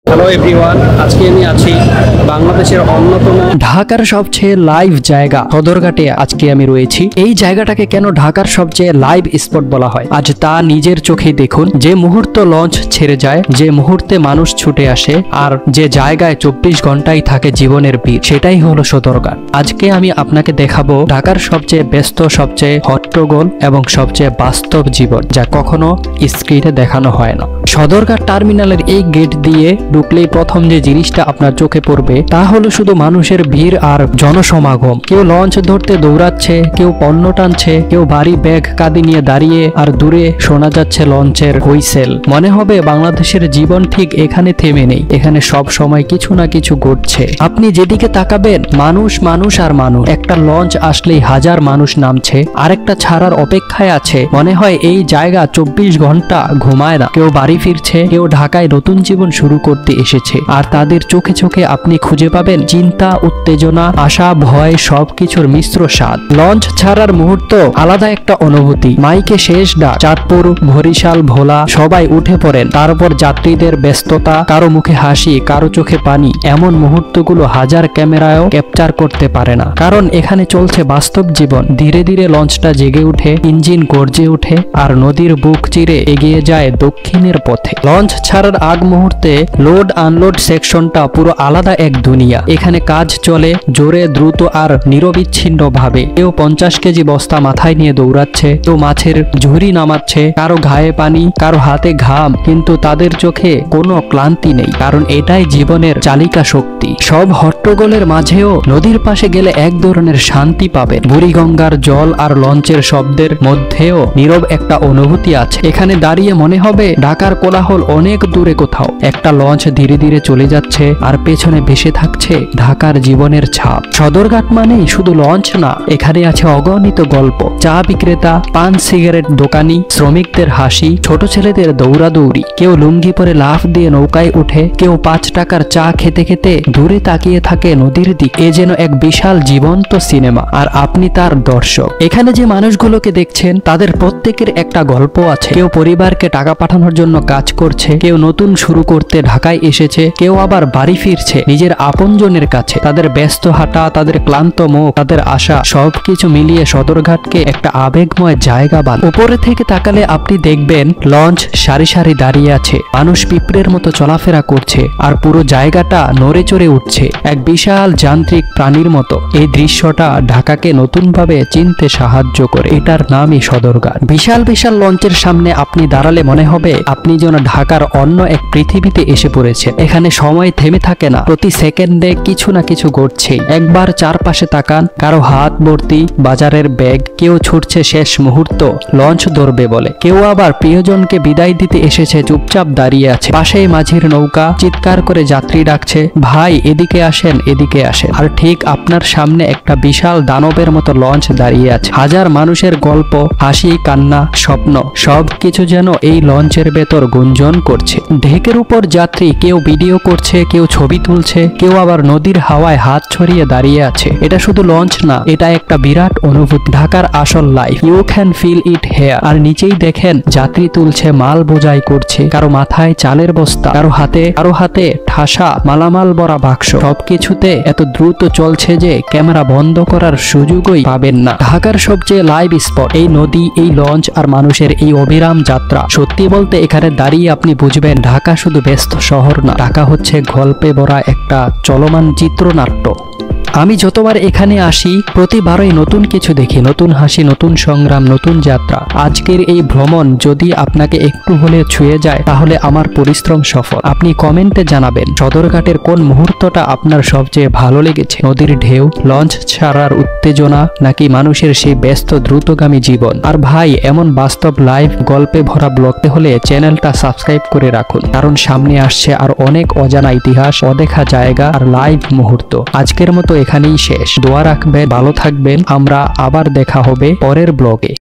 Hello everyone, আজকে আমি আছি বাংলাদেশের অন্যতম ঢাকার সবচেয়ে লাইভ জায়গা সদরঘাটে। আজকে আমি রয়েছি। এই জায়গাটাকে কেন ঢাকার সবচেয়ে লাইভ স্পট বলা হয় আজ তা নিজের চোখেই দেখুন। যে মুহূর্ত লঞ্চ ছেড়ে যায়, যে মুহূর্তে মানুষ ছুটে আসে, আর যে জায়গায় 24 ঘন্টাই থাকে জীবনের ভিড়, সেটাই হলো সদরঘাট। আজকে আমি আপনাকে দেখাবো ঢাকার সবচেয়ে ব্যস্ত, সবচেয়ে হট্টগোল এবং সবচেয়ে বাস্তব জীবন, যা কখনো স্ক্রিনে দেখানো হয় না। সদরঘাট টার্মিনালের এই গেট দিয়ে ঢুকলেই প্রথম যে জিনিসটা আপনার চোখে পড়বে তা হলো শুধু মানুষের ভিড় আর জনসমাগম। কেউ লঞ্চ ধরতে দৌড়াচ্ছে, কেউ পণ্য টানছে, কেউ ভারী ব্যাগ কাঁধে নিয়ে দাঁড়িয়ে, আর দূরে শোনা যাচ্ছে লঞ্চের হুইসেল। মনে হবে বাংলাদেশের জীবন ঠিক এখানে থেমে নেই, এখানে সব সময় কিছু না কিছু ঘটছে। আপনি যেদিকে তাকাবেন মানুষ, মানুষ আর মানুষ। একটা লঞ্চ আসলেই হাজার মানুষ নামছে, আরেকটা ছাড়ার অপেক্ষায় আছে। মনে হয় এই জায়গা 24 ঘন্টা ঘুমায় না। কেউ বাড়ি ফিরছে, কেউ ঢাকায় নতুন জীবন শুরু করতে এসেছে, আর তাদের চোখে চোখে আপনি খুঁজে পাবেন চিন্তা, উত্তেজনা, আশা, ভয়, সবকিছুর মিশ্র স্বাদ। লঞ্চ ছাড়ার মুহূর্ত আলাদা একটা অনুভূতি। মাইকে শেষ ডাক, চাঁদপুর, বরিশাল, ভোলা, সবাই উঠে পড়েন। তারপর যাত্রীদের ব্যস্ততা, কারো মুখে হাসি, কারো চোখে পানি। এমন মুহূর্তগুলো হাজার ক্যামেরায়ও ক্যাপচার করতে পারে না, কারণ এখানে চলছে বাস্তব জীবন। ধীরে ধীরে লঞ্চটা জেগে উঠে, ইঞ্জিন গর্জে উঠে, আর নদীর বুক চিরে এগিয়ে যায় দক্ষিণের পথে। লঞ্চ ছাড়ার আগ মুহূর্তে লোড আনলোড সেকশনটা পুরো আলাদা এক দুনিয়া। এখানে কাজ চলে জোরে, দ্রুত আর নিরবিচ্ছিন্ন ভাবে। কেউ 50 কেজি বস্তা মাথায় নিয়ে দৌড়াচ্ছে, কেউ মাছের ঝুড়ি নামাচ্ছে, কারো ঘায়ে পানি, কারো হাতে ঘাম, কিন্তু তাদের চোখে কোনো ক্লান্তি নেই, কারণ এটাই জীবনের চালিকা শক্তি। সব হট্টগোলের মাঝেও নদীর পাশে গেলে এক ধরনের শান্তি পাবেন। বুড়িগঙ্গার জল আর লঞ্চের শব্দের মধ্যেও নীরব একটা অনুভূতি আছে। এখানে দাঁড়িয়ে মনে হবে ঢাকার কোলাহল অনেক দূরে কোথাও। একটা লঞ্চ ধীরে ধীরে চলে যাচ্ছে, আর পেছনে ভেসে থাকছে ঢাকার জীবনের ছাপ। সদরঘাট মানেই শুধু লঞ্চ না, এখানে আছে অগণিত গল্প। চা বিক্রেতা, পান সিগারেট দোকানি, শ্রমিকদের হাসি, ছোট ছেলেদের দৌড়াদৌড়ি। কেউ লুঙ্গি পরে লাফ দিয়ে নৌকায় উঠে, কেউ 5 টাকার চা খেতে খেতে দূরে তাকিয়ে থাকে নদীর দিক। এ যেন এক বিশাল জীবন্ত সিনেমা, আর আপনি তার দর্শক। এখানে যে মানুষগুলোকে দেখছেন তাদের প্রত্যেকের একটা গল্প আছে। কেউ পরিবারকে টাকা পাঠানোর জন্য কাজ করছে, কেউ নতুন শুরু করতে ঢাকায় এসেছে, কেউ আবার বাড়ি ফিরছে নিজের আপনজনের কাছে। তাদের ব্যস্ত হাঁটা, তাদের ক্লান্ত মুখ, তাদের আশা, সবকিছু মিলিয়ে সদরঘাটকে একটা আবেগময় জায়গা বানায়। উপরে থেকে তাকালে আপনি দেখবেন লঞ্চ সারি সারি দাঁড়িয়ে আছে, মানুষ পিঁপড়ের মতো চলাফেরা করছে, আর পুরো জায়গাটা নড়ে চড়ে উঠছে এক বিশাল যান্ত্রিক প্রাণীর মতো। এই দৃশ্যটা ঢাকাকে নতুনভাবে চিনতে সাহায্য করে। এটার নামই সদরঘাট। বিশাল বিশাল লঞ্চের সামনে আপনি দাঁড়ালে মনে হবে আপনি যেন ঢাকার অন্য এক পৃথিবীতে এসে পড়েছেন। এখানে সময় থেমে থাকে না, প্রতি সেকেন্ডে কিছু না কিছু ঘটছেই। একবার চারপাশে তাকান, কারো হাত ভর্তি বাজারের ব্যাগ, কেউ ছুটছে শেষ মুহূর্ত লঞ্চ ধরবে বলে, কেউ আবার প্রিয়জনকে বিদায় দিতে এসেছে চুপচাপ দাঁড়িয়ে আছে। পাশেই মাঝির নৌকা চিৎকার করে যাত্রী ডাকছে, ভাই এদিকে আসেন, এদিকে আসেন। আর ঠিক আপনার সামনে একটা বিশাল দানবের মতো লঞ্চ দাঁড়িয়ে আছে। হাজার মানুষের গল্প, হাসি, কান্না, স্বপ্ন, সবকিছু যেন এই লঞ্চের ভেতর গুঞ্জন করছে। ঢেকের উপর যাত্রী, কেউ ভিডিও করছে, কেউ ছবি তুলছে, কেউ আবার নদীর হাওয়ায় হাত ছড়িয়ে দাঁড়িয়ে আছে। এটা শুধু লঞ্চ না, এটা একটা বিরাট অনুভূতি, ঢাকার আসল life. You can feel it here. আর নিচেই দেখেন যাত্রী তুলছে, মাল বোঝাই করছে, কারো মাথায় চালের বস্তা, কারো হাতে ঠাসা মালামাল ভরা বাক্স। সবকিছুতে এত দ্রুত চলছে যে ক্যামেরা বন্ধ করার সুযোগই পাবেন না। ঢাকার সবচেয়ে লাইভ স্পট এই নদী, এই লঞ্চ আর মানুষের এই অবিরাম যাত্রা। সত্যি বলতে এখানে দাঁড়িয়ে আপনি বুঝবেন ঢাকা শুধু ব্যস্ত শহর না, ঢাকা হচ্ছে গল্পে ভরা একটা চলমান চিত্রনাট্য। আমি যতবার এখানে আসি প্রতিবারই নতুন কিছু দেখি, নতুন হাসি, নতুন সংগ্রাম, নতুন যাত্রা। আজকের এই ভ্রমণ যদি আপনাকে একটু হলে ছুঁয়ে যায় তাহলে আমার পরিশ্রম সফল। আপনি কমেন্টে জানাবেন সদরঘাটের কোন মুহূর্তটা আপনার সবচেয়ে ভালো লেগেছে। নদীর ঢেউ, লঞ্চ ছাড়ার উত্তেজনা, নাকি মানুষের সেই ব্যস্ত দ্রুতগামী জীবন। আর ভাই, এমন বাস্তব লাইভ গল্পে ভরা ব্লগতে হলে চ্যানেলটা সাবস্ক্রাইব করে রাখুন, কারণ সামনে আসছে আর অনেক অজানা ইতিহাস, অদেখা জায়গা আর লাইভ মুহূর্ত। আজকের মতো এখানেই শেষ। দোয়া রাখবেন, ভালো থাকবেন। আমরা আবার দেখা হবে পরের ব্লগে।